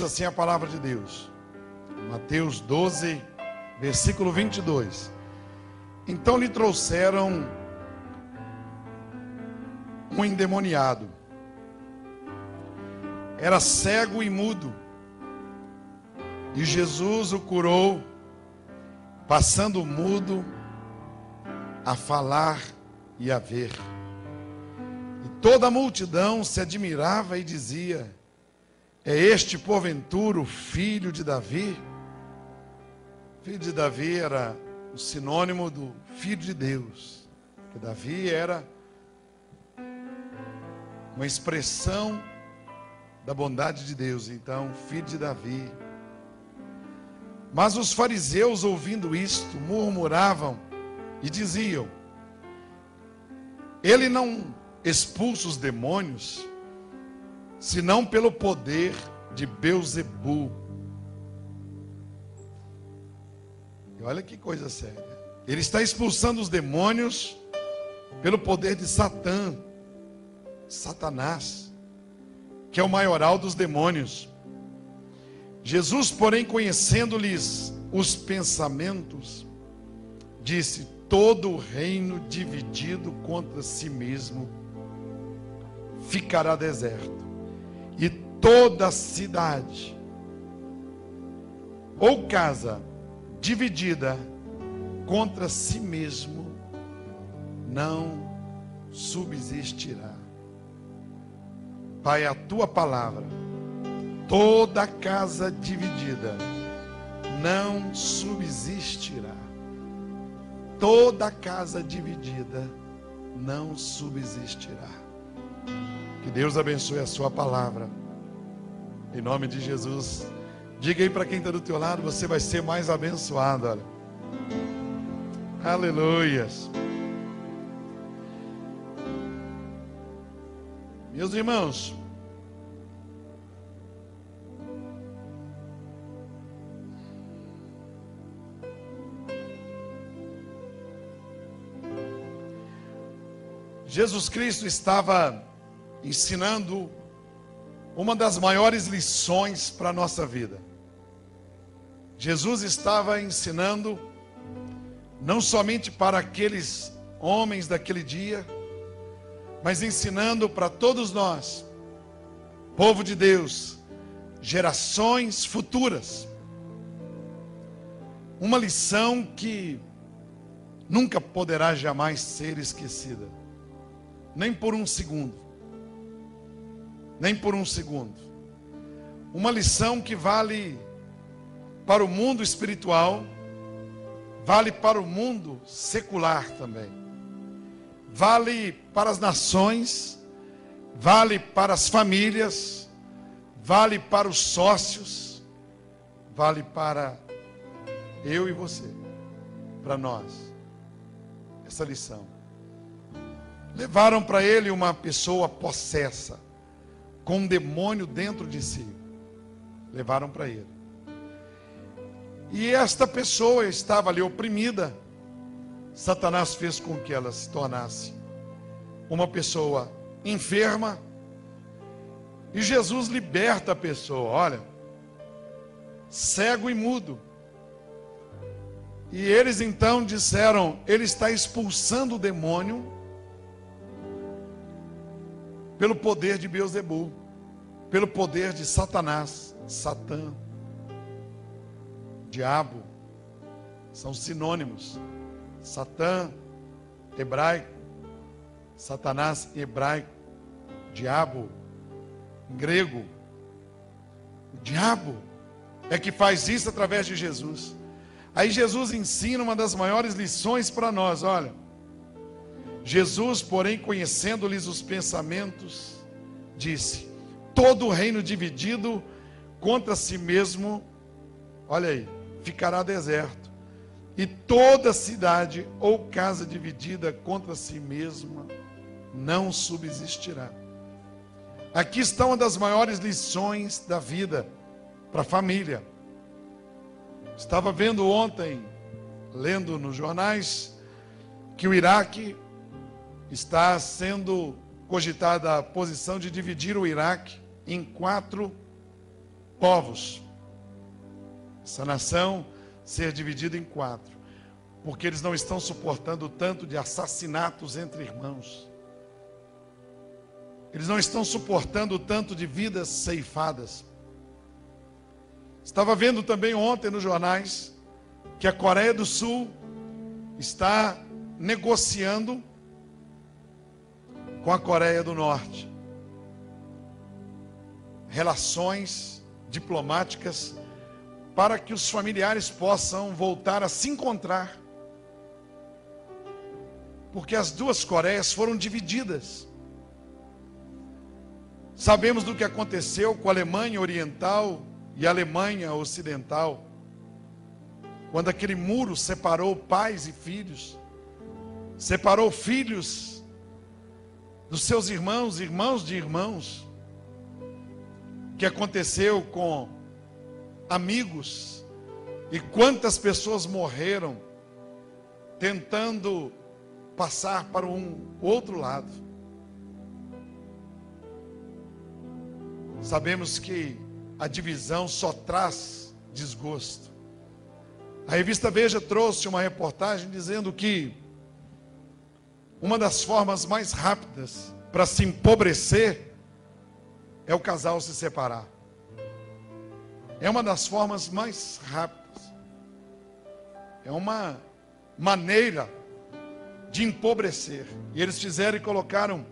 assim a palavra de Deus. Mateus 12, versículo 22. Então lhe trouxeram um endemoniado. Era cego e mudo. E Jesus o curou, passando o mudo a falar e a ver. E toda a multidão se admirava e dizia: é este, porventura, o filho de Davi? Filho de Davi era o sinônimo do Filho de Deus. Porque Davi era uma expressão da bondade de Deus. Então, filho de Davi. Mas os fariseus, ouvindo isto, murmuravam e diziam: ele não expulsa os demônios, senão pelo poder de Belzebu. E olha que coisa séria. Ele está expulsando os demônios pelo poder de Satã, Satanás, que é o maioral dos demônios. Jesus, porém, conhecendo-lhes os pensamentos, disse: todo reino dividido contra si mesmo ficará deserto, e toda cidade ou casa dividida contra si mesmo não subsistirá. Pai, a tua palavra, toda casa dividida não subsistirá. Toda casa dividida não subsistirá. Que Deus abençoe a sua palavra. Em nome de Jesus. Diga aí para quem está do teu lado: você vai ser mais abençoado. Olha. Aleluias. Meus irmãos, Jesus Cristo estava ensinando uma das maiores lições para a nossa vida. Jesus estava ensinando não somente para aqueles homens daquele dia, mas ensinando para todos nós, povo de Deus, gerações futuras, uma lição que nunca poderá jamais ser esquecida, nem por um segundo, nem por um segundo. Uma lição que vale para o mundo espiritual, vale para o mundo secular também. Vale para as nações, vale para as famílias, vale para os sócios, vale para eu e você, para nós. Essa lição. Levaram para ele uma pessoa possessa, com um demônio dentro de si. Levaram para ele. E esta pessoa estava ali oprimida. Satanás fez com que ela se tornasse uma pessoa enferma. E Jesus liberta a pessoa. Olha, cego e mudo. E eles então disseram: ele está expulsando o demônio pelo poder de Belzebu, pelo poder de Satanás, Satã, diabo, são sinônimos. Satã, hebraico, Satanás, hebraico, diabo, grego. O diabo é que faz isso através de Jesus. Aí Jesus ensina uma das maiores lições para nós, olha. Jesus, porém, conhecendo-lhes os pensamentos, disse: todo reino dividido contra si mesmo, olha aí, ficará deserto. E toda cidade ou casa dividida contra si mesma não subsistirá. Aqui está uma das maiores lições da vida para a família. Estava vendo ontem, lendo nos jornais, que o Iraque está sendo cogitada a posição de dividir o Iraque em 4 povos, essa nação ser dividida em 4, porque eles não estão suportando o tanto de assassinatos entre irmãos. Eles não estão suportando o tanto de vidas ceifadas. Estava vendo também ontem nos jornais que a Coreia do Sul está negociando com a Coreia do Norte relações diplomáticas para que os familiares possam voltar a se encontrar. Porque as duas Coreias foram divididas. Sabemos do que aconteceu com a Alemanha Oriental e a Alemanha Ocidental, quando aquele muro separou pais e filhos, separou filhos dos seus irmãos, irmãos de irmãos. O que aconteceu com amigos, e quantas pessoas morreram tentando passar para o outro lado. Sabemos que a divisão só traz desgosto. A revista Veja trouxe uma reportagem dizendo que uma das formas mais rápidas para se empobrecer é o casal se separar. É uma das formas mais rápidas. É uma maneira de empobrecer. E eles fizeram e colocaram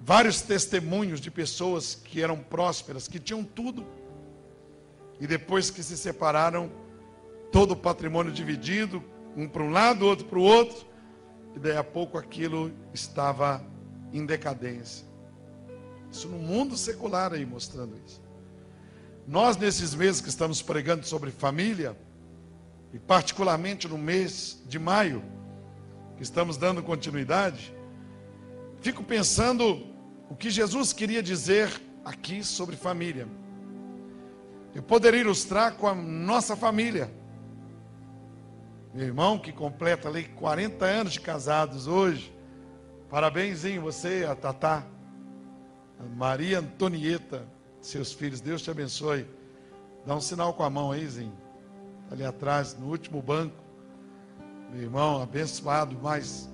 vários testemunhos de pessoas que eram prósperas, que tinham tudo. E depois que se separaram, todo o patrimônio dividido, um para um lado, outro para o outro. E daí a pouco aquilo estava em decadência. Isso no mundo secular aí mostrando isso. Nós nesses meses que estamos pregando sobre família, e particularmente no mês de maio, que estamos dando continuidade, fico pensando o que Jesus queria dizer aqui sobre família. Eu poderia ilustrar com a nossa família. Meu irmão que completa ali 40 anos de casados hoje. Parabéns em você, a Tatá, a Maria Antonieta, seus filhos. Deus te abençoe. Dá um sinal com a mão aí, Zinho. Ali atrás, no último banco. Meu irmão abençoado, mas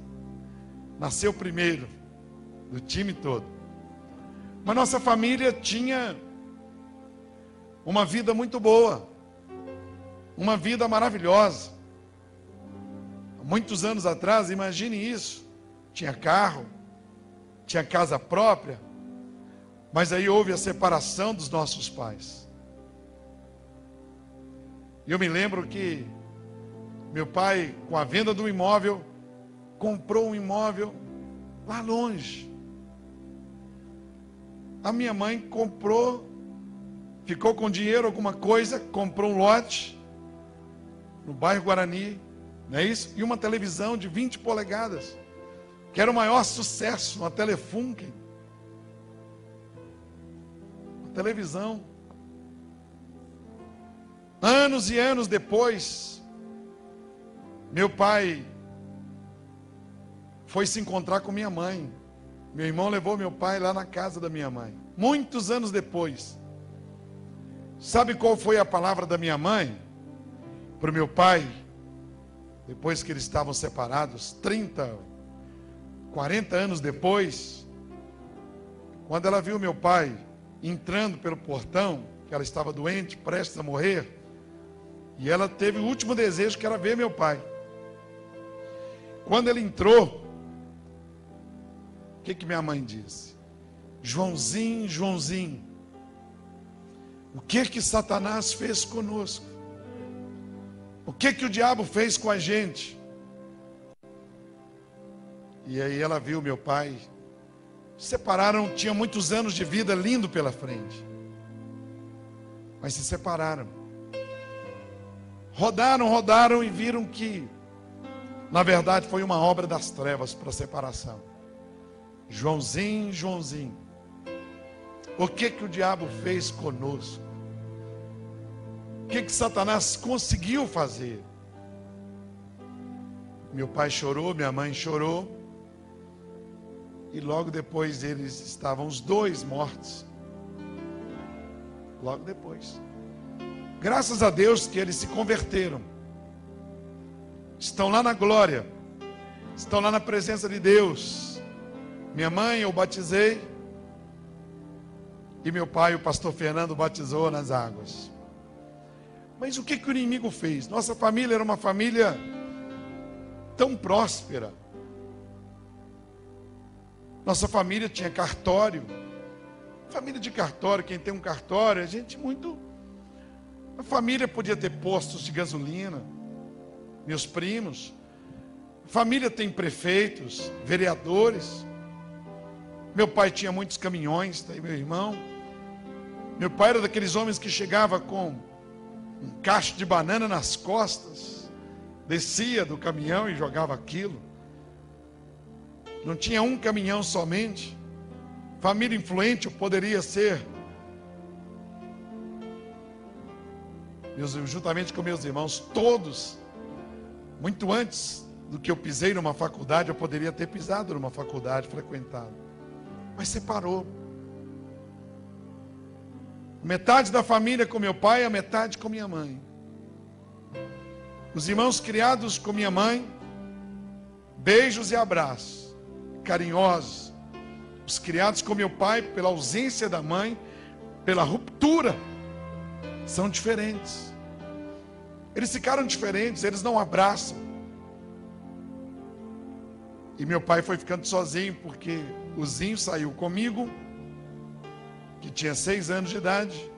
nasceu primeiro do time todo. Mas nossa família tinha uma vida muito boa, uma vida maravilhosa. Há muitos anos atrás, imagine isso, tinha carro, tinha casa própria, mas aí houve a separação dos nossos pais. E eu me lembro que meu pai, com a venda do imóvel, comprou um imóvel lá longe. A minha mãe comprou, ficou com dinheiro, alguma coisa, comprou um lote no bairro Guarani, não é isso? E uma televisão de 20 polegadas, que era o maior sucesso, uma Telefunken. Uma televisão. Anos e anos depois, meu pai foi se encontrar com minha mãe. Meu irmão levou meu pai lá na casa da minha mãe. Muitos anos depois. Sabe qual foi a palavra da minha mãe para o meu pai? Depois que eles estavam separados, 30, 40 anos depois, quando ela viu meu pai entrando pelo portão, que ela estava doente, prestes a morrer, e ela teve o último desejo, que era ver meu pai. Quando ele entrou, o que minha mãe disse? Joãozinho, Joãozinho, o que Satanás fez conosco? O que o diabo fez com a gente? E aí ela viu meu pai. Se separaram, tinha muitos anos de vida lindo pela frente. Mas se separaram. Rodaram e viram que, na verdade, foi uma obra das trevas para a separação. Joãozinho, Joãozinho, o que o diabo fez conosco? O que Satanás conseguiu fazer? Meu pai chorou, minha mãe chorou. E logo depois eles estavam os dois mortos. logo depois. Graças a Deus que eles se converteram. Estão lá na glória. Estão lá na presença de Deus. Minha mãe eu batizei. E meu pai, o pastor Fernando, batizou nas águas. Mas o que o inimigo fez? Nossa família era uma família tão próspera. Nossa família tinha cartório. Família de cartório, quem tem um cartório, é gente muito... A família podia ter postos de gasolina. Meus primos. A família tem prefeitos, vereadores. Meu pai tinha muitos caminhões, tá aí meu irmão. Meu pai era daqueles homens que chegava com um cacho de banana nas costas, descia do caminhão e jogava aquilo. Não tinha um caminhão somente. Família influente eu poderia ser. Juntamente com meus irmãos, todos, muito antes do que eu pisei numa faculdade, eu poderia ter pisado numa faculdade, frequentado. Mas separou. Metade da família com meu pai, a metade com minha mãe. Os irmãos criados com minha mãe, beijos e abraços, carinhosos. Os criados com meu pai, pela ausência da mãe, pela ruptura, são diferentes. Eles ficaram diferentes, eles não abraçam. E meu pai foi ficando sozinho, porque o Zinho saiu comigo, que tinha 6 anos de idade.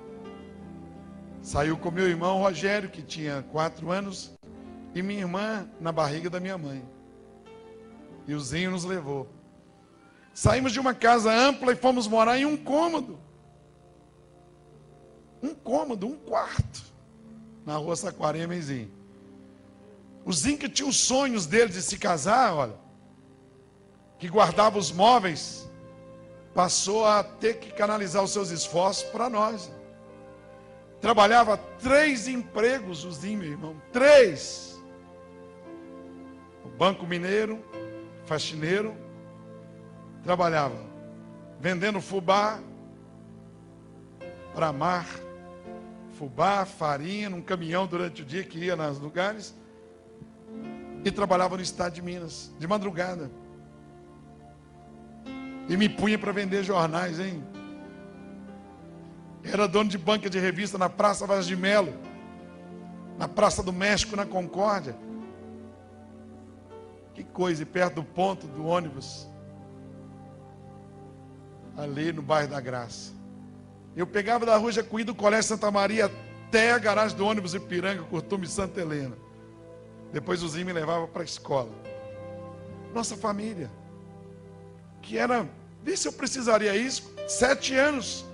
Saiu com meu irmão Rogério, que tinha 4 anos. E minha irmã na barriga da minha mãe. E o Zinho nos levou. Saímos de uma casa ampla e fomos morar em um cômodo. Um cômodo, um quarto. Na rua Saquarema, em Zinho. O Zinho que tinha os sonhos dele de se casar, olha. Que guardava os móveis. Passou a ter que canalizar os seus esforços para nós. Trabalhava 3 empregos, o Zinho, meu irmão. 3. O Banco Mineiro, faxineiro. Trabalhava vendendo fubá para mar. Fubá, farinha, num caminhão durante o dia que ia nos lugares. E trabalhava no estado de Minas, de madrugada. E me punha para vender jornais, hein? Era dono de banca de revista na Praça Vaz de Melo, na Praça do México, na Concórdia. Que coisa, e perto do ponto do ônibus, ali no bairro da Graça. Eu pegava da rua Jacuí do Colégio Santa Maria até a garagem do ônibus Ipiranga, Curtume e Santa Helena. Depois o Zinho me levava para a escola. Nossa família, que era, vê se eu precisaria isso, 7 anos,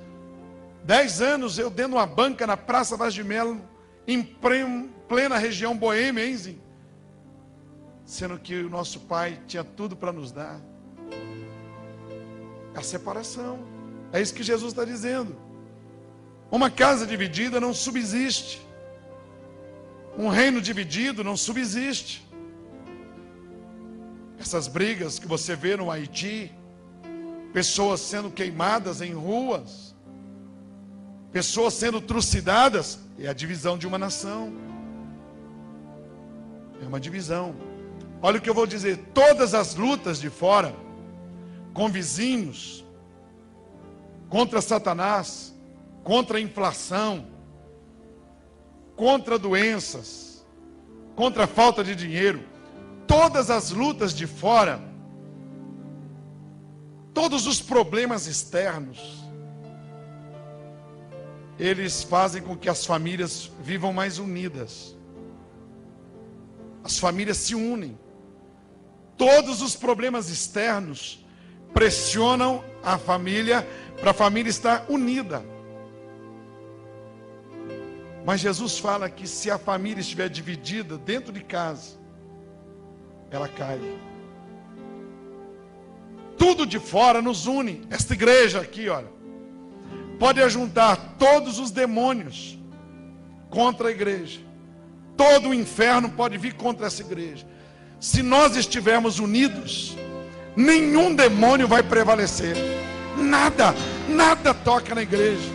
10 anos, eu dentro de uma banca na Praça Vaz de Melo, em plena região boêmia, hein, Zinho? Sendo que o nosso pai tinha tudo para nos dar. A separação, é isso que Jesus está dizendo. Uma casa dividida não subsiste. Um reino dividido não subsiste. Essas brigas que você vê no Haiti, pessoas sendo queimadas em ruas, pessoas sendo trucidadas, é a divisão de uma nação. É uma divisão. Olha o que eu vou dizer, todas as lutas de fora, com vizinhos, contra Satanás, contra a inflação, contra doenças, contra a falta de dinheiro, todas as lutas de fora, todos os problemas externos, eles fazem com que as famílias vivam mais unidas. As famílias se unem. Todos os problemas externos pressionam a família para a família estar unida. Mas Jesus fala que se a família estiver dividida dentro de casa, ela cai. Tudo de fora nos une. Esta igreja aqui, olha, pode ajuntar todos os demônios contra a igreja. Todo o inferno pode vir contra essa igreja. Se nós estivermos unidos, nenhum demônio vai prevalecer. Nada toca na igreja.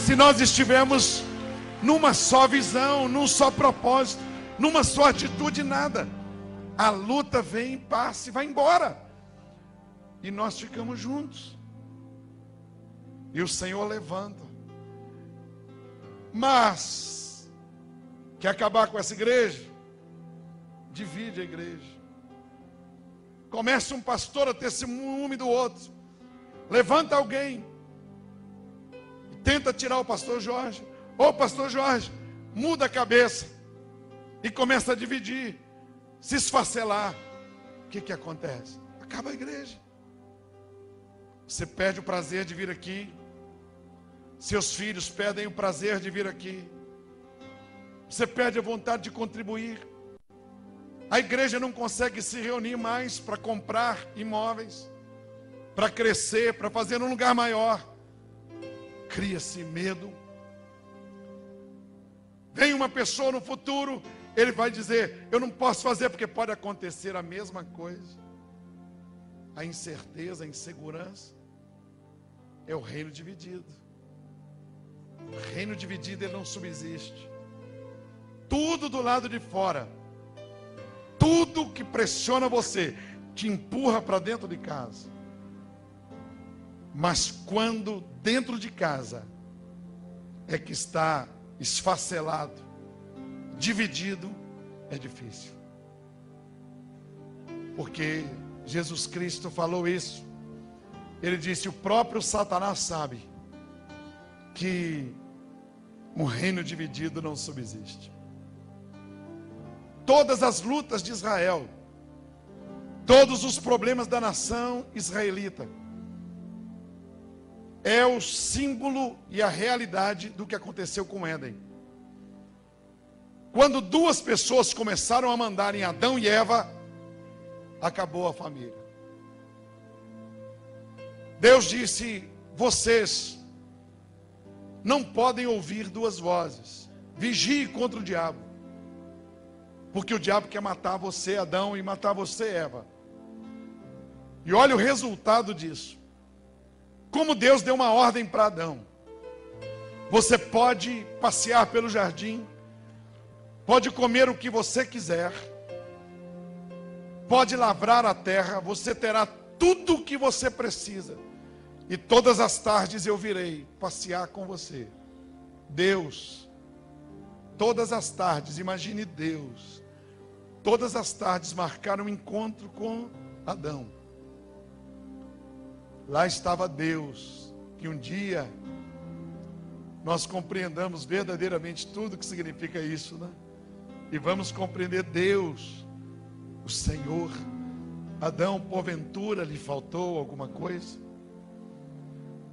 se nós estivermos numa só visão, num só propósito, numa só atitude, nada. A luta vem, passa e vai embora. E nós ficamos juntos. E o Senhor levanta. Mas, quer acabar com essa igreja? Divide a igreja. Começa um pastor a ter ciúme do outro. Levanta alguém. E tenta tirar o pastor Jorge. Ô pastor Jorge, muda a cabeça. E começa a dividir. Se esfacelar. O que acontece? Acaba a igreja. Você perde o prazer de vir aqui. Seus filhos perdem o prazer de vir aqui. Você perde a vontade de contribuir. A igreja não consegue se reunir mais para comprar imóveis, para crescer, para fazer um lugar maior. Cria-se medo. Vem uma pessoa no futuro, ele vai dizer: eu não posso fazer porque pode acontecer a mesma coisa. A incerteza, a insegurança é o reino dividido. O reino dividido, ele não subsiste. Tudo do lado de fora, tudo que pressiona você, te empurra para dentro de casa. Mas quando dentro de casa é que está esfacelado, dividido, é difícil. Porque Jesus Cristo falou isso. Ele disse: o próprio Satanás sabe que um reino dividido não subsiste. Todas as lutas de Israel, todos os problemas da nação israelita, é o símbolo e a realidade do que aconteceu com Éden. Quando duas pessoas começaram a mandar em Adão e Eva, acabou a família. Deus disse: vocês não podem ouvir duas vozes. Vigie contra o diabo. Porque o diabo quer matar você, Adão, e matar você, Eva. E olha o resultado disso. Como Deus deu uma ordem para Adão: você pode passear pelo jardim, pode comer o que você quiser, pode lavrar a terra, você terá tudo o que você precisa. E todas as tardes eu virei passear com você. Deus, todas as tardes, imagine Deus, todas as tardes marcaram um encontro com Adão. Lá estava Deus, que um dia nós compreendamos verdadeiramente tudo que significa isso, né? E vamos compreender Deus, o Senhor. Adão, porventura lhe faltou alguma coisa?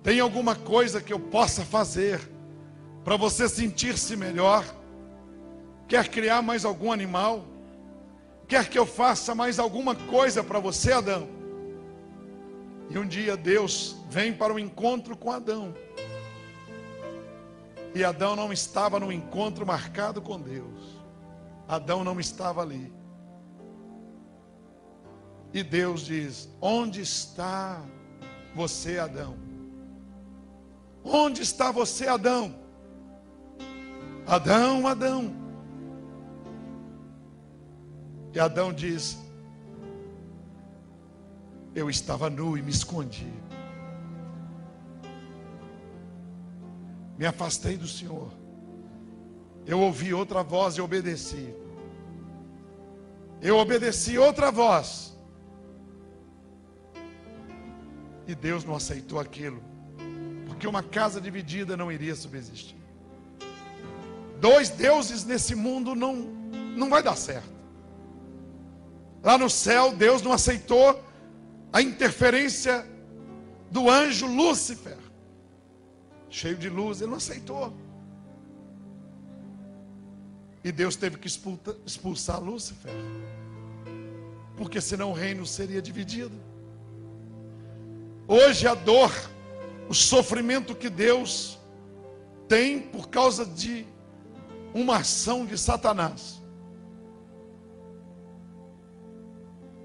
Tem alguma coisa que eu possa fazer para você sentir-se melhor? Quer criar mais algum animal? Quer que eu faça mais alguma coisa para você, Adão? E um dia Deus vem para o encontro com Adão. E Adão não estava no encontro marcado com Deus. Adão não estava ali. E Deus diz: onde está você, Adão? Onde está você, Adão? Adão, Adão. E Adão diz: eu estava nu e me escondi. Me afastei do Senhor. Eu ouvi outra voz e obedeci. Eu obedeci outra voz. E Deus não aceitou aquilo. Porque uma casa dividida não iria subsistir. Dois deuses nesse mundo não vai dar certo. Lá no céu, Deus não aceitou a interferência do anjo Lúcifer, cheio de luz. Ele não aceitou. E Deus teve que expulsar Lúcifer, porque senão o reino seria dividido. Hoje a dor, o sofrimento que Deus tem por causa de uma ação de Satanás,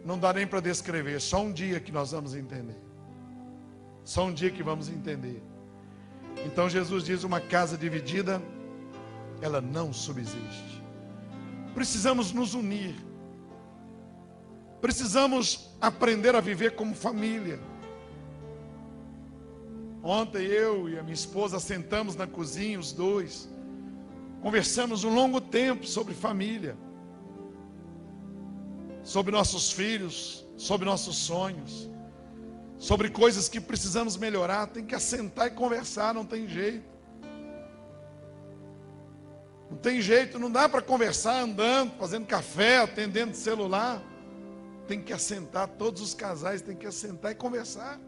não dá nem para descrever. Só um dia que nós vamos entender. Só um dia que vamos entender. Então Jesus diz: uma casa dividida, ela não subsiste. Precisamos nos unir. Precisamos aprender a viver como família. Ontem eu e a minha esposa sentamos na cozinha, os dois. Conversamos um longo tempo sobre família. Sobre nossos filhos, sobre nossos sonhos. Sobre coisas que precisamos melhorar. Tem que assentar e conversar, não tem jeito. Não tem jeito, não dá para conversar andando, fazendo café, atendendo celular. Tem que assentar, todos os casais têm que assentar e conversar.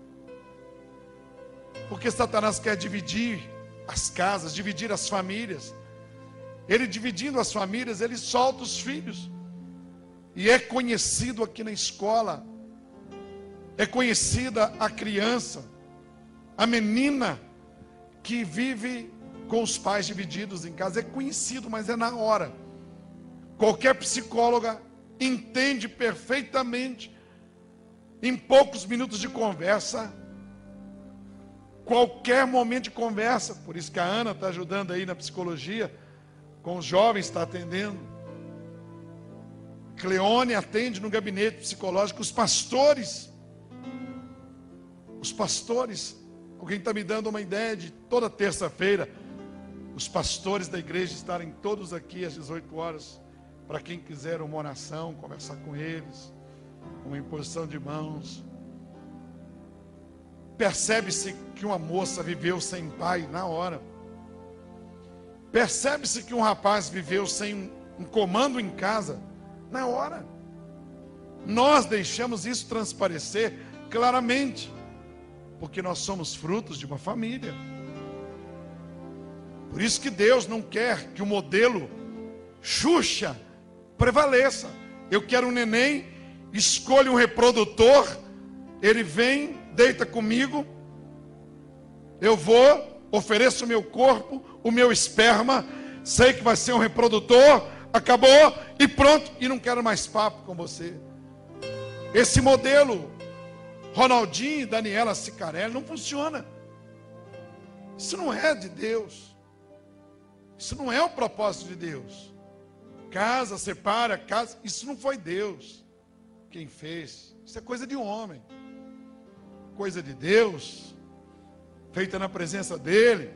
Porque Satanás quer dividir as casas, dividir as famílias. Ele dividindo as famílias, ele solta os filhos. E é conhecido aqui na escola, é conhecida a criança, a menina que vive com os pais divididos em casa. É conhecido, mas é na hora. Qualquer psicóloga entende perfeitamente, em poucos minutos de conversa, qualquer momento de conversa. Por isso que a Ana está ajudando aí na psicologia, com os jovens, está atendendo. Cleone atende no gabinete psicológico. Os pastores, alguém está me dando uma ideia de toda terça-feira, os pastores da igreja estarem todos aqui às 18 horas, para quem quiser uma oração, conversar com eles, uma imposição de mãos. Percebe-se que uma moça viveu sem pai na hora. Percebe-se que um rapaz viveu sem um comando em casa na hora. Nós deixamos isso transparecer claramente, porque nós somos frutos de uma família. Por isso que Deus não quer que o modelo Xuxa prevaleça. Eu quero um neném, escolho um reprodutor, ele vem, deita comigo, eu vou, ofereço o meu corpo, o meu esperma, sei que vai ser um reprodutor, acabou e pronto, e não quero mais papo com você. Esse modelo Ronaldinho e Daniela Sicarelli não funciona. Isso não é de Deus. Isso não é o propósito de Deus. Casa, separa, casa. Isso não foi Deus quem fez. Isso é coisa de homem. Coisa de Deus, feita na presença dEle.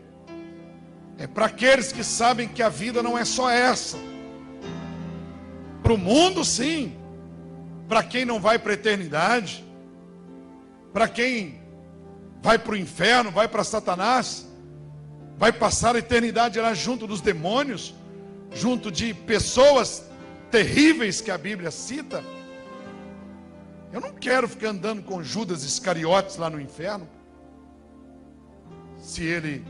É para aqueles que sabem que a vida não é só essa. Para o mundo, sim. Para quem não vai para a eternidade. Para quem vai para o inferno, vai para Satanás, vai passar a eternidade lá junto dos demônios, junto de pessoas terríveis que a Bíblia cita. Eu não quero ficar andando com Judas Iscariotes lá no inferno. Se ele,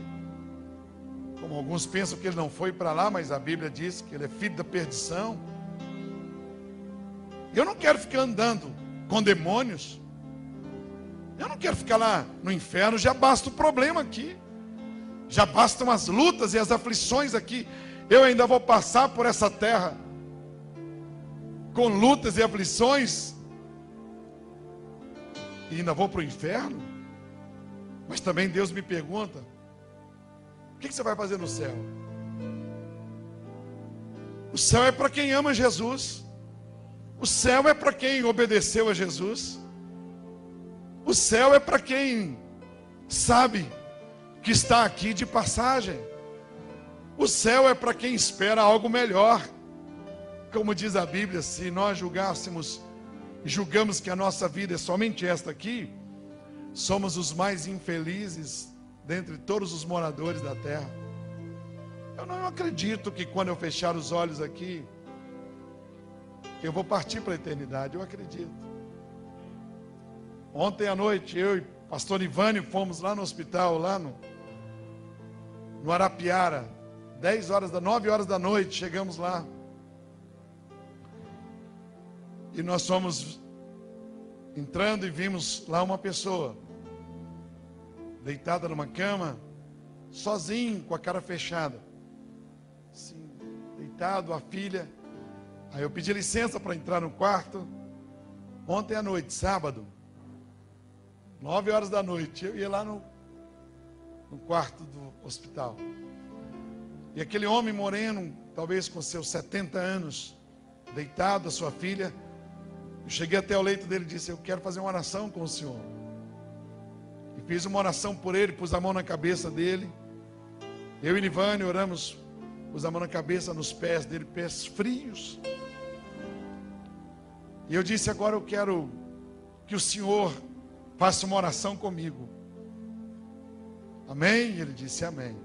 como alguns pensam que ele não foi para lá, mas a Bíblia diz que ele é filho da perdição. Eu não quero ficar andando com demônios. Eu não quero ficar lá no inferno, já basta o problema aqui. Já bastam as lutas e as aflições aqui. Eu ainda vou passar por essa terra com lutas e aflições e ainda vou para o inferno. Mas também Deus me pergunta: o que você vai fazer no céu? O céu é para quem ama Jesus. O céu é para quem obedeceu a Jesus. O céu é para quem sabe que está aqui de passagem. O céu é para quem espera algo melhor. Como diz a Bíblia, se nós julgássemos e julgamos que a nossa vida é somente esta aqui, somos os mais infelizes dentre todos os moradores da terra. Eu não acredito que quando eu fechar os olhos aqui, eu vou partir para a eternidade. Eu acredito. Ontem à noite, eu e o pastor Ivânio fomos lá no hospital, lá no Arapiara, 9 horas da noite, chegamos lá. E nós fomos entrando e vimos lá uma pessoa, deitada numa cama, sozinho, com a cara fechada. Assim, deitado, a filha. Aí eu pedi licença para entrar no quarto. Ontem à noite, sábado, 9 horas da noite, eu ia lá no quarto do hospital. E aquele homem moreno, talvez com seus 70 anos, deitado, a sua filha, eu cheguei até o leito dele e disse: eu quero fazer uma oração com o senhor. E fiz uma oração por ele, pus a mão na cabeça dele. Eu e Nivane oramos, pus a mão na cabeça, nos pés dele, pés frios. E eu disse: agora eu quero que o senhor faça uma oração comigo. Amém? E ele disse: amém.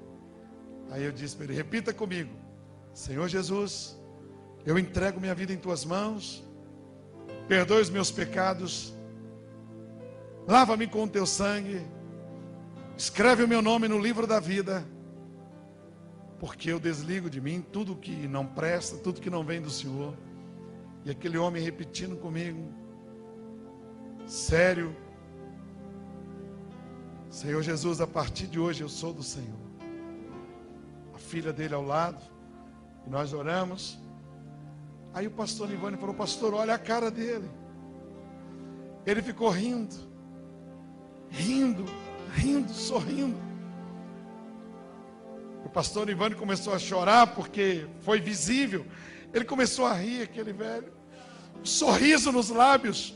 Aí eu disse para ele: repita comigo: Senhor Jesus, eu entrego minha vida em tuas mãos, perdoe os meus pecados, lava-me com o teu sangue, escreve o meu nome no livro da vida, porque eu desligo de mim tudo que não presta, tudo que não vem do Senhor. E aquele homem repetindo comigo, sério: Senhor Jesus, a partir de hoje eu sou do Senhor. A filha dele ao lado, e nós oramos. Aí o pastor Nivane falou: pastor, olha a cara dele. Ele ficou rindo, sorrindo. O pastor Nivane começou a chorar porque foi visível. Ele começou a rir, aquele velho, um sorriso nos lábios,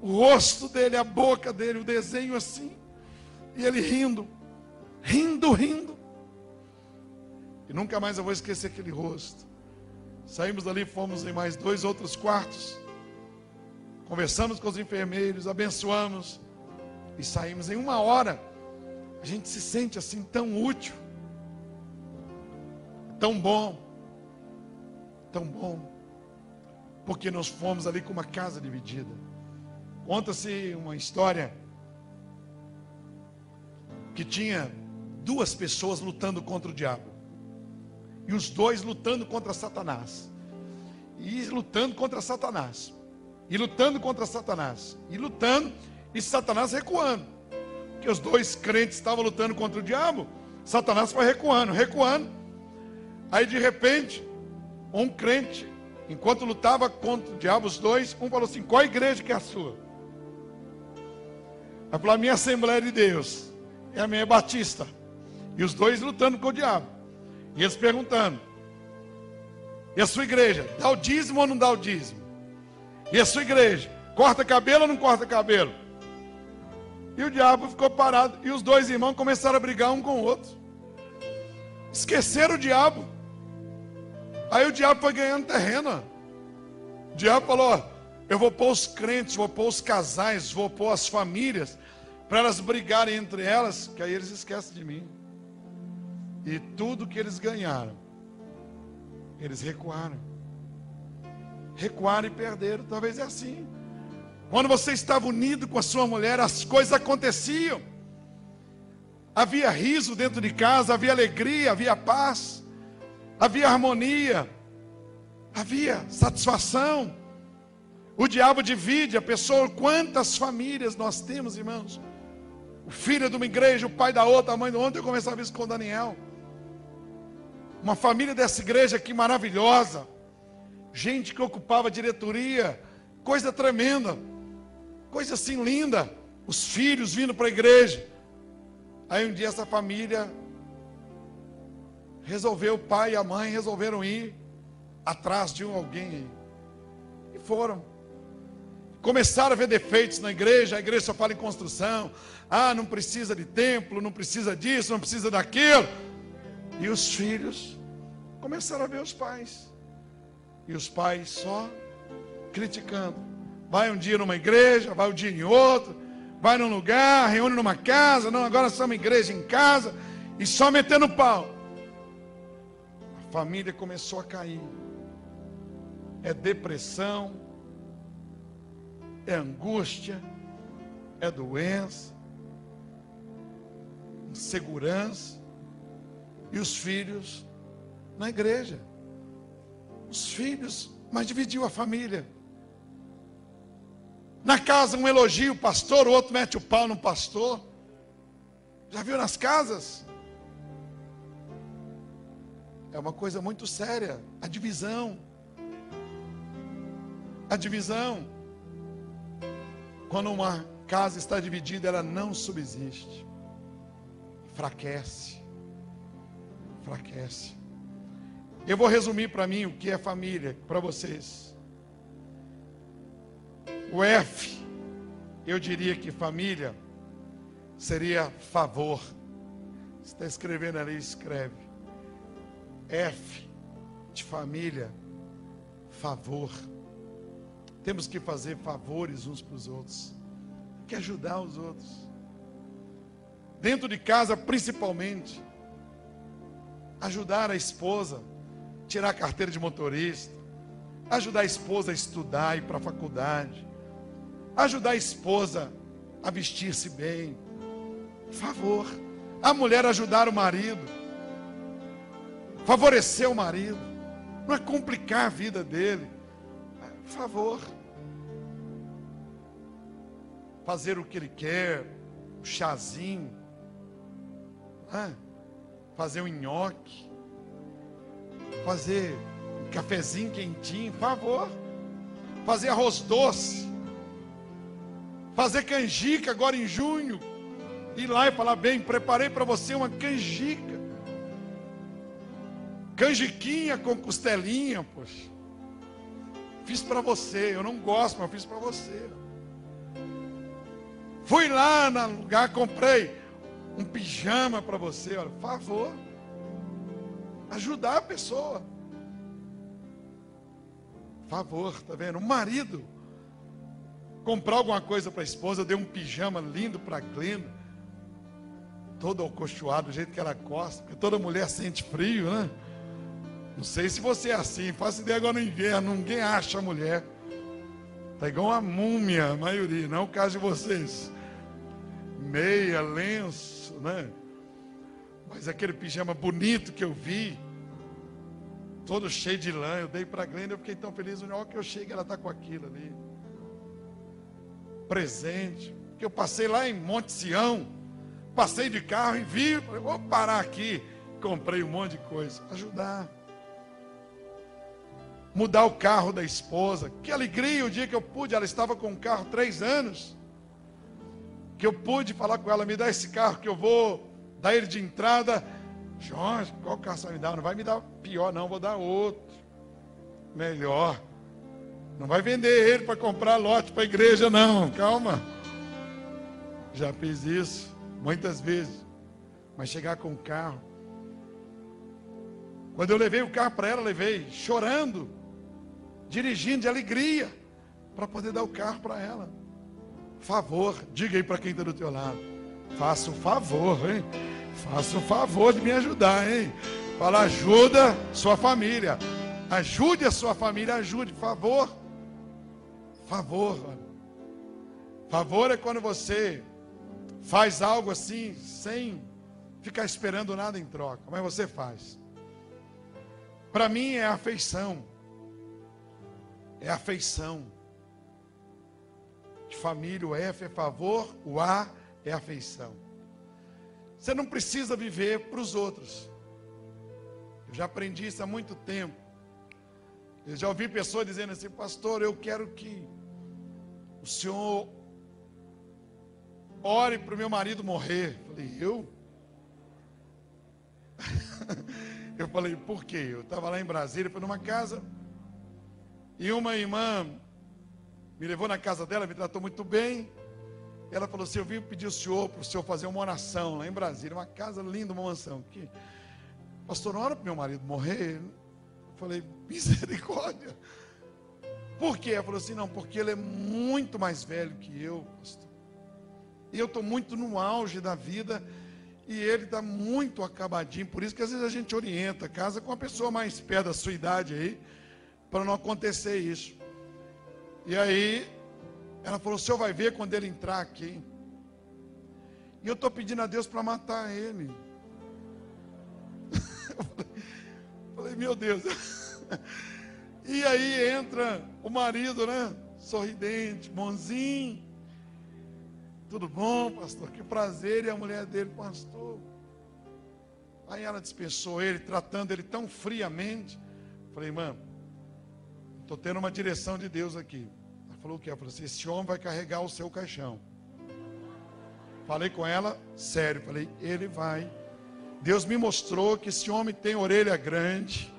o rosto dele, a boca dele, o desenho assim, e ele rindo. E nunca mais eu vou esquecer aquele rosto. Saímos dali, fomos em mais 2 outros quartos, conversamos com os enfermeiros, abençoamos, e saímos em 1 hora. A gente se sente assim tão útil, tão bom, porque nós fomos ali com uma casa dividida. Conta-se uma história que tinha 2 pessoas lutando contra o diabo, e os 2 lutando contra Satanás, e lutando contra Satanás, e lutando contra Satanás, e lutando, e Satanás recuando, porque os 2 crentes estavam lutando contra o diabo. Satanás foi recuando. Aí de repente, um crente, enquanto lutava contra o diabo, os 2, um falou assim: qual igreja que é a sua? Aí falou: a minha Assembleia de Deus. É a minha Batista. E os 2 lutando com o diabo. E eles perguntando: e a sua igreja, dá o dízimo ou não dá o dízimo? E a sua igreja, corta cabelo ou não corta cabelo? E o diabo ficou parado. E os 2 irmãos começaram a brigar um com o outro. Esqueceram o diabo. Aí o diabo foi ganhando terreno. O diabo falou: ó, eu vou pôr os crentes, vou pôr os casais, vou pôr as famílias, para elas brigarem entre elas, que aí eles esquecem de mim. E tudo que eles ganharam, eles recuaram e perderam. Talvez é assim. Quando você estava unido com a sua mulher, as coisas aconteciam. Havia riso dentro de casa, havia alegria, havia paz, havia harmonia, havia satisfação. O diabo divide a pessoa. Quantas famílias nós temos, irmãos? O filho de uma igreja, o pai da outra, a mãe da outra. Eu conversava isso com o Daniel. Uma família dessa igreja aqui maravilhosa, gente que ocupava a diretoria, coisa tremenda, coisa assim linda, os filhos vindo para a igreja. Aí um dia essa família resolveu, o pai e a mãe resolveram ir atrás de alguém, e foram. Começaram a ver defeitos na igreja. A igreja só fala em construção, não precisa de templo, não precisa disso, não precisa daquilo. E os filhos começaram a ver os pais, e os pais só criticando. Vai um dia numa igreja, vai um dia em outro, vai num lugar, reúne numa casa. Não, agora somos igreja em casa, e só metendo pau. A família começou a cair. É depressão, é angústia, é doença, insegurança. E os filhos na igreja, os filhos, mas dividiu a família. Na casa um elogio o pastor, o outro mete o pau no pastor. Já viu nas casas? É uma coisa muito séria, a divisão. A divisão. Quando uma casa está dividida, ela não subsiste. enfraquece. Enfraquece. Eu vou resumir para mim o que é família, para vocês. O F, eu diria que família seria favor. Você está escrevendo ali, escreve. F de família, favor. Temos que fazer favores uns para os outros. Tem que ajudar os outros. Dentro de casa, principalmente. Ajudar a esposa, tirar a carteira de motorista. Ajudar a esposa a estudar, ir para a faculdade. Ajudar a esposa a vestir-se bem. Favor. A mulher ajudar o marido. Favorecer o marido. Não é complicar a vida dele. Favor. Fazer o que ele quer. Um chazinho. Fazer um nhoque. Fazer um cafezinho quentinho. Favor. Fazer arroz doce. Fazer canjica agora em junho. Ir lá e falar, bem, preparei para você uma canjica. Canjiquinha com costelinha, poxa. Fiz para você, eu não gosto, mas fiz para você. Fui lá no lugar, comprei um pijama para você, olha, favor. Ajudar a pessoa. Favor, tá vendo? O marido comprar alguma coisa para a esposa, eu dei um pijama lindo para a Glenda. Todo acolchoado, do jeito que ela gosta, porque toda mulher sente frio, né? Não sei se você é assim, faço ideia agora no inverno, ninguém acha a mulher. Está igual uma múmia, a maioria, não é o caso de vocês. Meia, lenço, né? Mas aquele pijama bonito que eu vi, todo cheio de lã, eu dei para a Glenda, eu fiquei tão feliz, na hora que eu chego, ela está com aquilo ali. Presente, que eu passei lá em Monte Sião, passei de carro e vi, falei, vou parar aqui, comprei um monte de coisa, ajudar. Mudar o carro da esposa, que alegria o dia que eu pude, ela estava com o carro 3 anos, que eu pude falar com ela, me dá esse carro que eu vou dar ele de entrada. Jorge, qual carro você vai me dar? Não vai me dar pior não, vou dar outro, melhor. Não vai vender ele para comprar lote para a igreja não, calma. Já fiz isso muitas vezes, mas chegar com o carro. Quando eu levei o carro para ela, levei chorando, dirigindo de alegria, para poder dar o carro para ela. Favor, diga aí para quem está do teu lado, faça um favor, hein? Faça um favor de me ajudar, hein? Fala, ajuda sua família, ajude a sua família, ajude, favor. Favor, favor é quando você faz algo assim, sem ficar esperando nada em troca, mas você faz. Para mim é afeição. É afeição. De família, o F é favor, o A é afeição. Você não precisa viver para os outros. Eu já aprendi isso há muito tempo. Eu já ouvi pessoas dizendo assim, pastor, eu quero que o senhor ore para o meu marido morrer. Eu falei, eu? Eu falei, por quê? Eu estava lá em Brasília, fui numa casa, e uma irmã me levou na casa dela, me tratou muito bem. Ela falou assim, eu vim pedir o senhor, para o senhor fazer uma oração lá em Brasília, uma casa linda, uma mansão. Que, pastor, não ora para o meu marido morrer? Eu falei, misericórdia. Por quê? Ela falou assim, não, porque ele é muito mais velho que eu, pastor. E eu estou muito no auge da vida, e ele está muito acabadinho, por isso que às vezes a gente orienta, casa com uma pessoa mais perto da sua idade aí, para não acontecer isso. E aí, ela falou, o senhor vai ver quando ele entrar aqui. E eu estou pedindo a Deus para matar ele. Eu falei, meu Deus. E aí entra o marido, né? Sorridente, bonzinho. Tudo bom, pastor? Que prazer. E a mulher dele, pastor. Aí ela dispensou ele, tratando ele tão friamente. Falei, irmã, estou tendo uma direção de Deus aqui. Ela falou o quê? Ela falou assim, esse homem vai carregar o seu caixão. Falei com ela, sério, falei, ele vai. Deus me mostrou que esse homem tem orelha grande.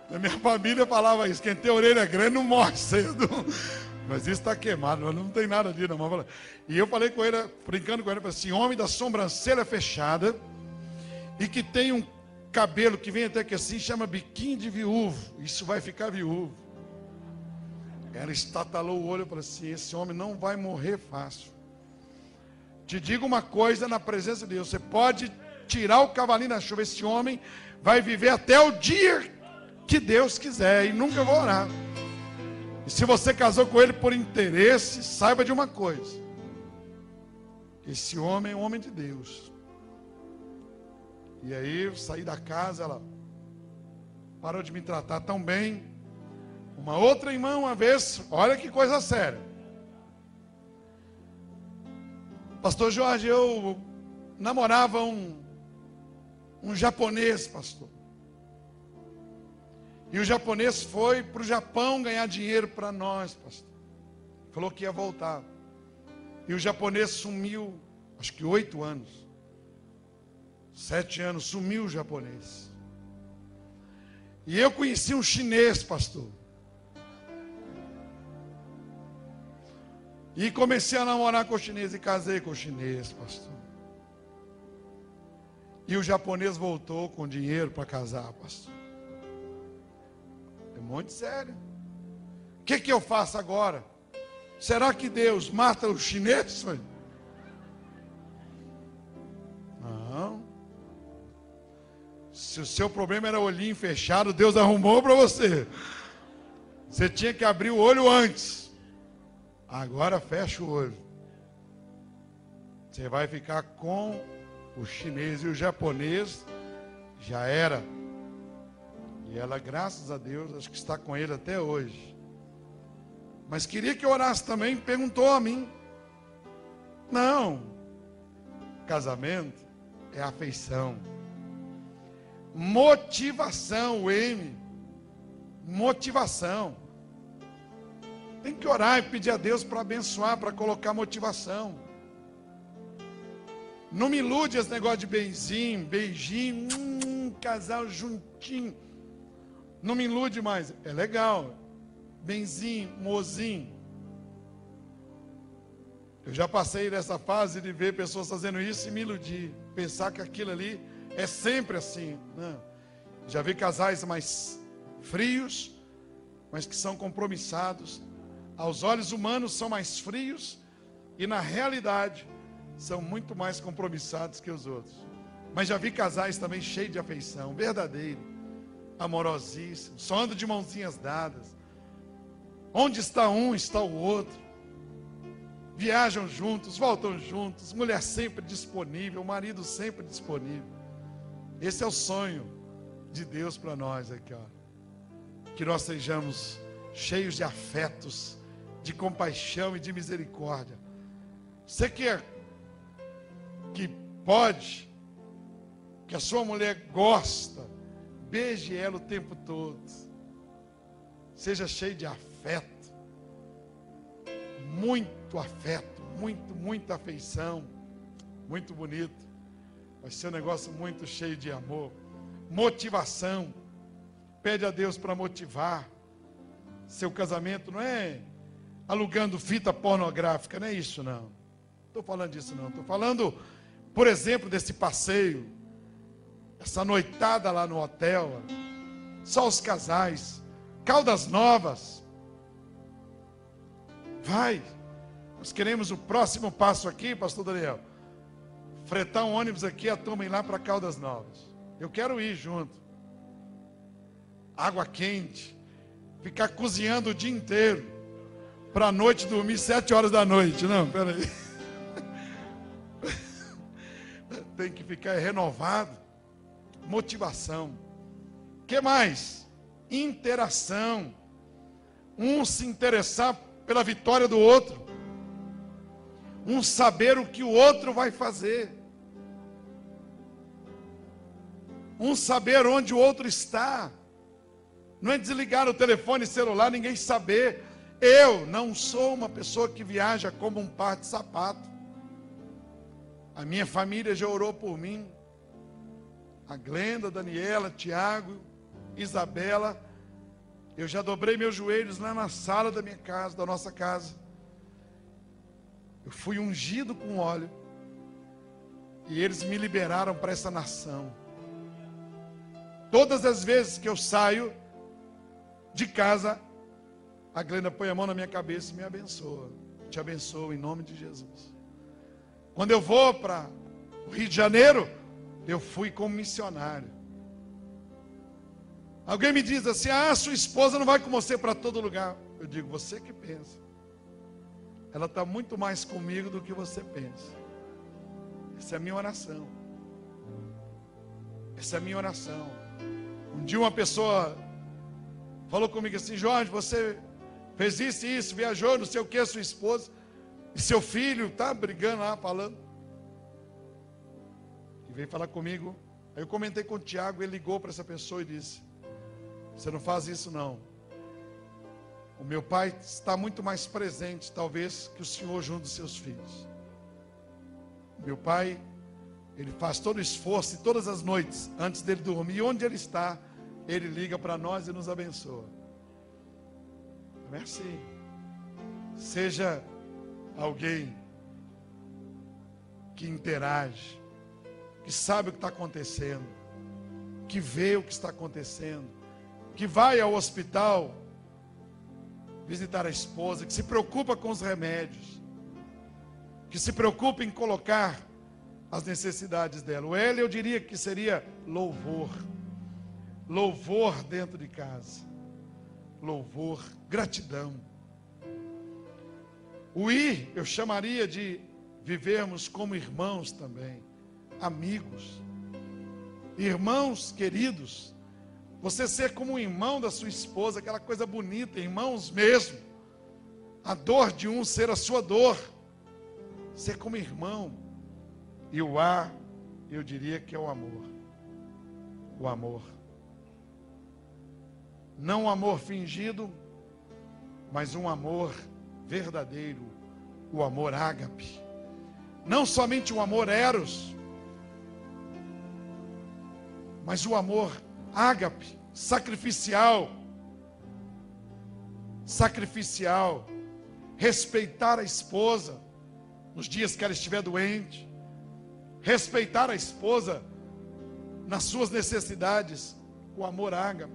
Na minha família falava isso, quem tem orelha grande não morre cedo. Mas isso está queimado, não tem nada disso, não. E eu falei com ele, brincando com ele, falei assim, homem da sobrancelha fechada, e que tem um cabelo que vem até aqui assim, chama biquinho de viúvo. Isso vai ficar viúvo. Ela estatalou o olho e falou assim, esse homem não vai morrer fácil. Te digo uma coisa na presença de Deus, você pode tirar o cavalinho da chuva, esse homem vai viver até o dia que Deus quiser, e nunca vou orar. E se você casou com ele por interesse, saiba de uma coisa, esse homem é um homem de Deus. E aí eu saí da casa, ela parou de me tratar tão bem. Uma outra irmã, uma vez, olha que coisa séria. Pastor Jorge, eu namorava um japonês, pastor. E o japonês foi para o Japão ganhar dinheiro para nós, pastor. Falou que ia voltar. E o japonês sumiu, acho que 8 anos. 7 anos, sumiu o japonês. E eu conheci um chinês, pastor. E comecei a namorar com o chinês e casei com o chinês, pastor. E o japonês voltou com dinheiro para casar, pastor. É muito sério. O que eu faço agora? Será que Deus mata o chinês? Não. Se o seu problema era olhinho fechado, Deus arrumou para você. Você tinha que abrir o olho antes. Agora fecha o olho. Você vai ficar com o chinês e o japonês. Já era. E ela, graças a Deus, acho que está com ele até hoje. Mas queria que eu orasse também, perguntou a mim. Não. Casamento é afeição. Motivação, o M. Motivação. Tem que orar e pedir a Deus para abençoar, para colocar motivação. Não me ilude esse negócio de beijinho, casal juntinho. Não me ilude mais. É legal. Benzinho, mozinho. Eu já passei dessa fase de ver pessoas fazendo isso e me iludir. Pensar que aquilo ali é sempre assim. Não. Já vi casais mais frios, mas que são compromissados. Aos olhos humanos são mais frios e na realidade são muito mais compromissados que os outros. Mas já vi casais também cheios de afeição, verdadeiro, amorosíssimo, só andam de mãozinhas dadas. Onde está um, está o outro. Viajam juntos, voltam juntos, mulher sempre disponível, marido sempre disponível. Esse é o sonho de Deus para nós aqui, ó. Que nós sejamos cheios de afetos, de compaixão e de misericórdia. Você que pode, que a sua mulher gosta, beije ela o tempo todo. Seja cheio de afeto. Muito afeto, muita afeição. Muito bonito. Vai ser um negócio muito cheio de amor. Motivação. Pede a Deus para motivar. Seu casamento não é alugando fita pornográfica, não é isso não. Estou falando disso não. Estou falando, por exemplo, desse passeio, essa noitada lá no hotel, só os casais, Caldas Novas. Vai. Nós queremos o próximo passo aqui, pastor Daniel, fretar um ônibus aqui, a turma ir lá para Caldas Novas. Eu quero ir junto. Água quente, ficar cozinhando o dia inteiro, para a noite dormir 7 horas da noite. Não, peraí. Tem que ficar renovado. Motivação. O que mais? Interação. Um se interessar pela vitória do outro. Um saber o que o outro vai fazer. Um saber onde o outro está. Não é desligar o telefone celular, ninguém saber. Eu não sou uma pessoa que viaja como um par de sapato. A minha família já orou por mim. A Glenda, Daniela, Tiago, Isabela. Eu já dobrei meus joelhos lá na sala da minha casa, da nossa casa. Eu fui ungido com óleo. E eles me liberaram para essa nação. Todas as vezes que eu saio de casa, a Glenda põe a mão na minha cabeça e me abençoa. Te abençoo em nome de Jesus. Quando eu vou para o Rio de Janeiro, eu fui como missionário. Alguém me diz assim: ah, sua esposa não vai com você para todo lugar. Eu digo: você que pensa. Ela está muito mais comigo do que você pensa. Essa é a minha oração. Essa é a minha oração. Um dia uma pessoa falou comigo assim: Jorge, você fez isso e isso, viajou, não sei o que, a sua esposa e seu filho está brigando lá, falando. E veio falar comigo. Aí eu comentei com o Tiago, ele ligou para essa pessoa e disse: você não faz isso não. O meu pai está muito mais presente, talvez, que o senhor junto dos seus filhos. Meu pai, ele faz todo o esforço e todas as noites, antes dele dormir, onde ele está, ele liga para nós e nos abençoa. Não é assim. Seja alguém que interage, que sabe o que está acontecendo, que vê o que está acontecendo, que vai ao hospital visitar a esposa, que se preocupa com os remédios, que se preocupa em colocar as necessidades dela. O L, eu diria que seria louvor. Louvor dentro de casa. Louvor, gratidão. O I, eu chamaria de vivermos como irmãos também. Amigos. Irmãos queridos. Você ser como um irmão da sua esposa, aquela coisa bonita, irmãos mesmo. A dor de um ser a sua dor. Ser como irmão. E o A, eu diria que é o amor. O amor. Não um amor fingido, mas um amor verdadeiro. O amor ágape. Não somente o amor eros, mas o amor ágape, sacrificial. Sacrificial. Respeitar a esposa nos dias que ela estiver doente. Respeitar a esposa nas suas necessidades. O amor ágape,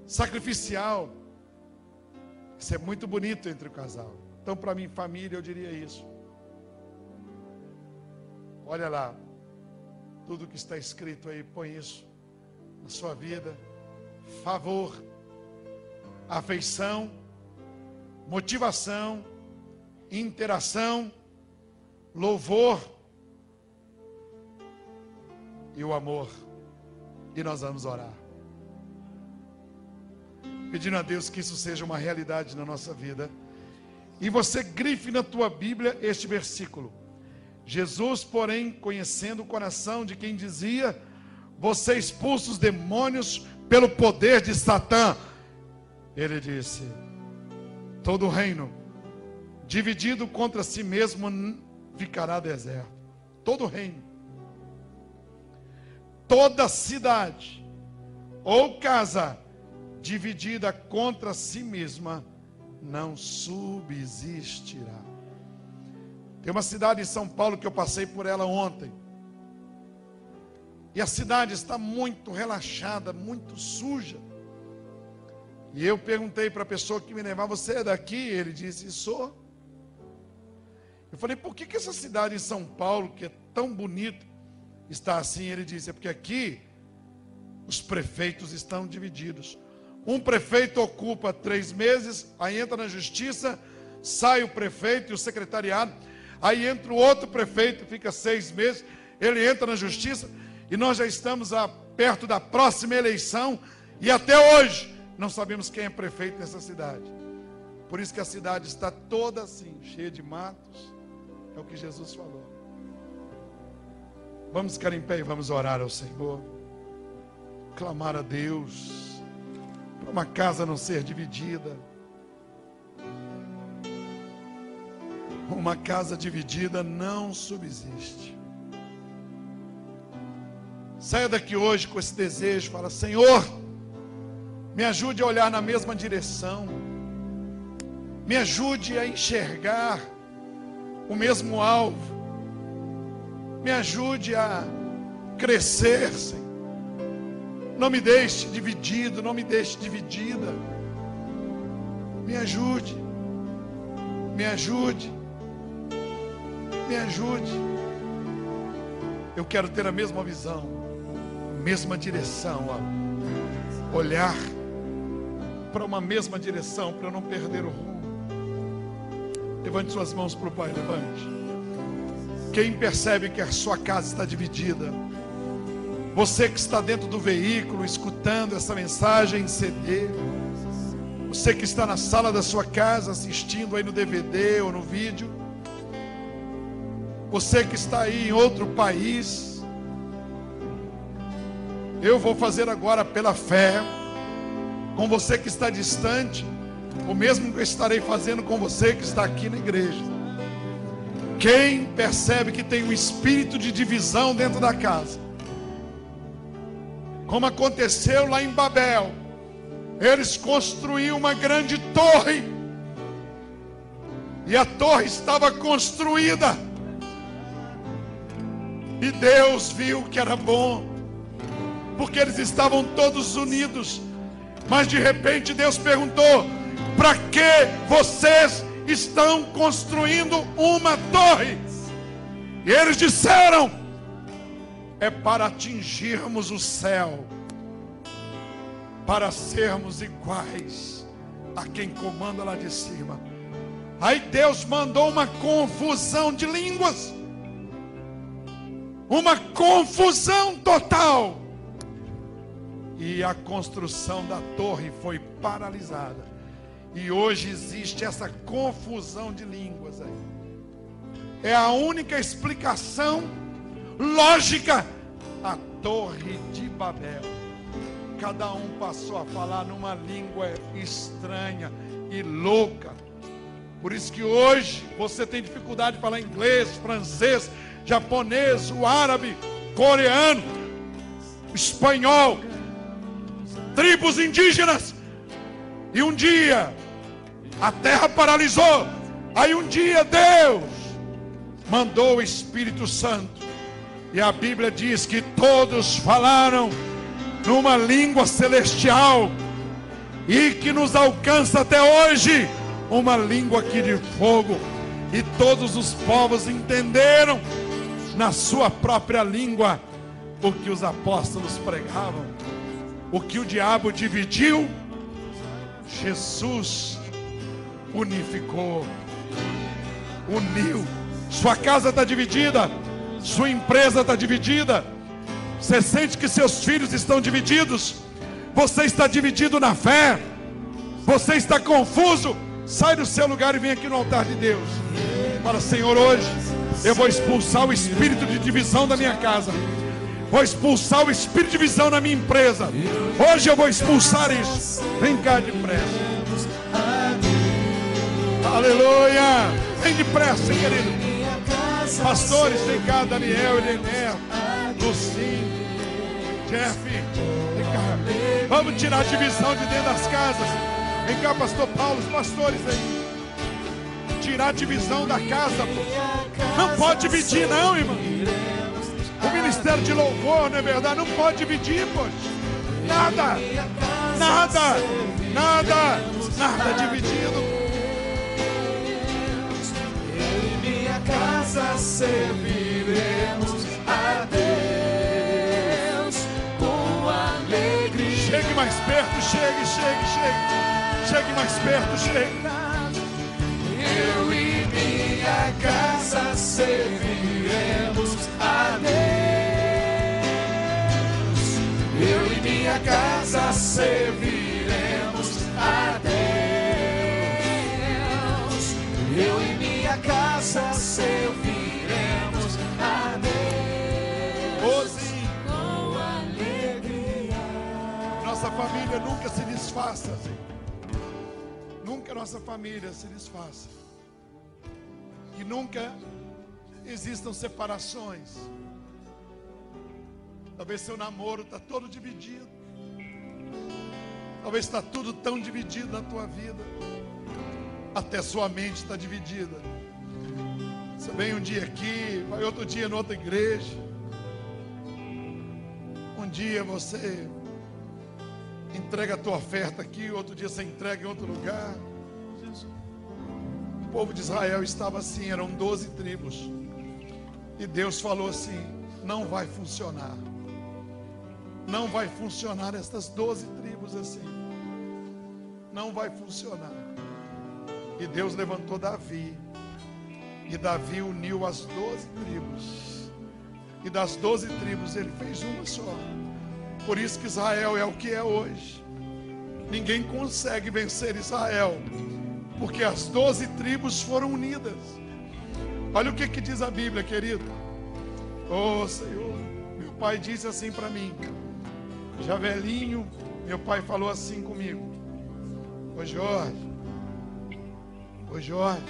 sacrificial. Isso é muito bonito entre o casal. Então, para mim, família, eu diria isso. Olha lá, tudo que está escrito aí, põe isso na sua vida. Favor, afeição, motivação, interação, louvor e o amor. E nós vamos orar, pedindo a Deus que isso seja uma realidade na nossa vida. E você grife na tua Bíblia este versículo. Jesus, porém, conhecendo o coração de quem dizia: você expulsa os demônios pelo poder de Satã, ele disse: todo reino dividido contra si mesmo ficará deserto. Todo reino, toda cidade ou casa dividida contra si mesma não subsistirá. Tem uma cidade em São Paulo que eu passei por ela ontem. E a cidade está muito relaxada, muito suja. E eu perguntei para a pessoa que me levava: você é daqui? Ele disse: sou. Eu falei: por que essa cidade em São Paulo, que é tão bonita, está assim? Ele disse: é porque aqui os prefeitos estão divididos. Um prefeito ocupa 3 meses, aí entra na justiça, sai o prefeito e o secretariado, aí entra o outro prefeito, fica 6 meses, ele entra na justiça, e nós já estamos perto da próxima eleição, e até hoje não sabemos quem é prefeito nessa cidade. Por isso que a cidade está toda assim, cheia de matos. É o que Jesus falou. Vamos ficar em pé e vamos orar ao Senhor, clamar a Deus para uma casa não ser dividida. Uma casa dividida não subsiste. Saia daqui hoje com esse desejo. Fala: Senhor, me ajude a olhar na mesma direção. Me ajude a enxergar o mesmo alvo. Me ajude a crescer, Senhor. Não me deixe dividido, não me deixe dividida. Me ajude. Me ajude. Me ajude. Eu quero ter a mesma visão, a mesma direção, ó. Olhar para uma mesma direção, para eu não perder o rumo. Levante suas mãos para o Pai, levante. Quem percebe que a sua casa está dividida, você que está dentro do veículo escutando essa mensagem em CD, você que está na sala da sua casa assistindo aí no DVD ou no vídeo, você que está aí em outro país, eu vou fazer agora pela fé, com você que está distante, o mesmo que eu estarei fazendo com você que está aqui na igreja. Quem percebe que tem um espírito de divisão dentro da casa, como aconteceu lá em Babel, eles construíram uma grande torre, e a torre estava construída, e Deus viu que era bom, porque eles estavam todos unidos. Mas de repente Deus perguntou: para que vocês estão construindo uma torre? E eles disseram: é para atingirmos o céu, para sermos iguais a quem comanda lá de cima. Aí Deus mandou uma confusão de línguas, uma confusão total, e a construção da torre foi paralisada. E hoje existe essa confusão de línguas aí. É a única explicação lógica. A Torre de Babel. Cada um passou a falar numa língua estranha e louca. Por isso que hoje você tem dificuldade de falar inglês, francês, japonês, o árabe, coreano, espanhol, tribos indígenas. E um dia a terra paralisou. Aí um dia Deus mandou o Espírito Santo, e a Bíblia diz que todos falaram numa língua celestial, e que nos alcança até hoje, uma língua aqui de fogo. E todos os povos entenderam na sua própria língua o que os apóstolos pregavam. O que o diabo dividiu, Jesus unificou, uniu. Sua casa está dividida, sua empresa está dividida, você sente que seus filhos estão divididos, você está dividido na fé, você está confuso. Sai do seu lugar e vem aqui no altar de Deus. Fala: Senhor, hoje eu vou expulsar o espírito de divisão da minha casa, vou expulsar o espírito de divisão na minha empresa. Hoje eu vou expulsar isso. Vem cá depressa. Aleluia. Vem depressa, querido. Pastores, vem cá. Daniel, Elener, Lucinho, Jeff, vem cá. Vamos tirar a divisão de dentro das casas. Vem cá, pastor Paulo, os pastores aí. Tirar a divisão da casa, pô. Não pode dividir não, irmão. O ministério de louvor, não é verdade? Não pode dividir, poxa. Nada, nada, nada, nada dividido. Eu e minha casa serviremos a Deus com alegria. Chegue mais perto, chegue, chegue, chegue. Chegue mais perto, chegue. Eu e minha casa serviremos a Deus. Eu e minha casa serviremos a Deus. Eu e minha casa serviremos a Deus. Com alegria. Nossa família nunca se desfaça, Senhor. Nunca nossa família se desfaça. Que nunca existam separações. Talvez seu namoro está todo dividido. Talvez está tudo tão dividido na tua vida. Até sua mente está dividida. Você vem um dia aqui, vai outro dia em outra igreja. Um dia você entrega a tua oferta aqui, outro dia você entrega em outro lugar. O povo de Israel estava assim, eram 12 tribos. E Deus falou assim: não vai funcionar. Não vai funcionar estas 12 tribos assim. Não vai funcionar. E Deus levantou Davi. E Davi uniu as 12 tribos. E das 12 tribos ele fez uma só. Por isso que Israel é o que é hoje. Ninguém consegue vencer Israel, porque as 12 tribos foram unidas. Olha o que diz a Bíblia, querido. Oh Senhor, meu pai disse assim para mim, já velhinho, meu pai falou assim comigo: Ô Jorge,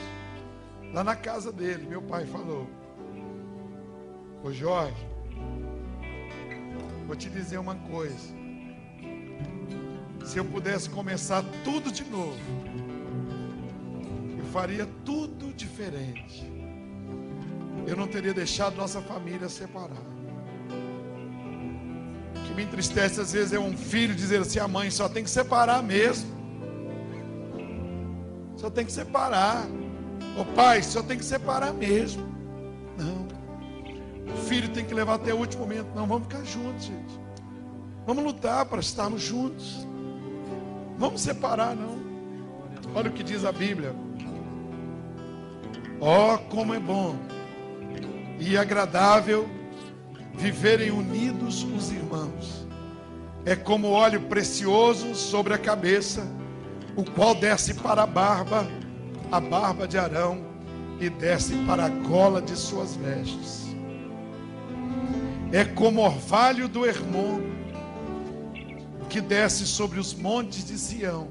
lá na casa dele, meu pai falou: ô Jorge, vou te dizer uma coisa. Se eu pudesse começar tudo de novo, eu faria tudo diferente. Eu não teria deixado nossa família separar. O que me entristece às vezes é um filho dizer assim: a mãe só tem que separar mesmo. Só tem que separar. O pai só tem que separar mesmo. Não. O filho tem que levar até o último momento. Não, vamos ficar juntos, gente. Vamos lutar para estarmos juntos. Vamos separar, não. Olha o que diz a Bíblia. Ó, como é bom e agradável viverem unidos os irmãos. É como óleo precioso sobre a cabeça, o qual desce para a barba de Arão, e desce para a gola de suas vestes. É como orvalho do Hermon, que desce sobre os montes de Sião,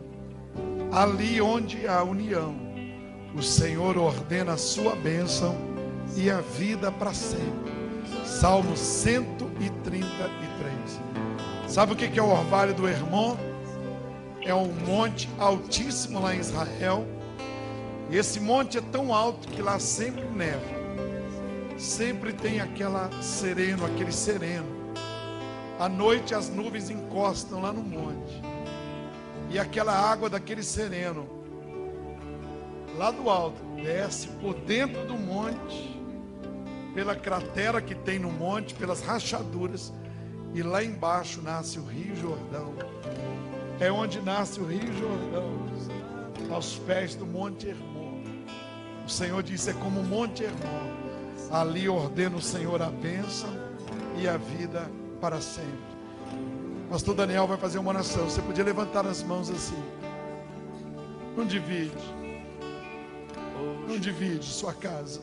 ali onde há união. O Senhor ordena a sua bênção e a vida para sempre. Salmo 133. Sabe o que é o orvalho do Hermon? É um monte altíssimo lá em Israel. E esse monte é tão alto que lá sempre neva. Sempre tem aquele sereno. À noite as nuvens encostam lá no monte. E aquela água daquele sereno, lá do alto, desce por dentro do monte, pela cratera que tem no monte, pelas rachaduras. E lá embaixo nasce o Rio Jordão. É onde nasce o Rio Jordão, aos pés do Monte Hermon. O Senhor disse: é como o Monte Hermon. Ali ordena o Senhor a bênção e a vida para sempre. Pastor Daniel vai fazer uma oração. Você podia levantar as mãos assim. Não divide. Não divide sua casa.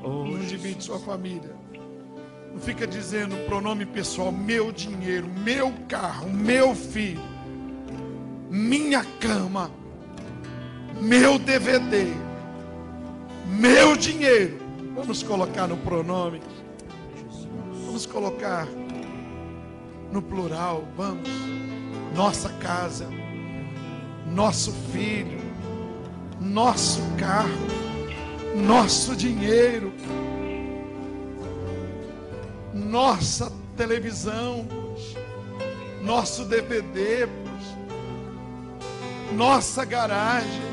Não divide sua família. Não fica dizendo pronome pessoal: meu dinheiro, meu carro, meu filho, minha cama, meu DVD, meu dinheiro. Vamos colocar no pronome. Vamos colocar no plural. Vamos. Nossa casa, nosso filho, nosso carro, nosso dinheiro, nossa televisão, nosso DVD, nossa garagem.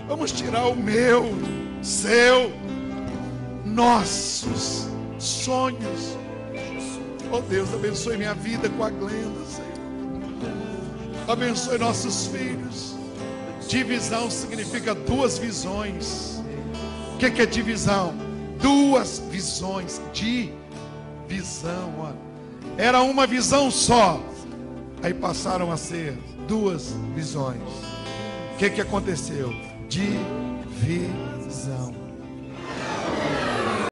Vamos tirar o meu, seu, nossos sonhos. Oh Deus, abençoe minha vida com a Glenda, Senhor. Abençoe nossos filhos. Divisão significa duas visões. O que é divisão? Duas visões. Divisão, ó. Era uma visão só, aí passaram a ser duas visões. O que aconteceu? Divisão.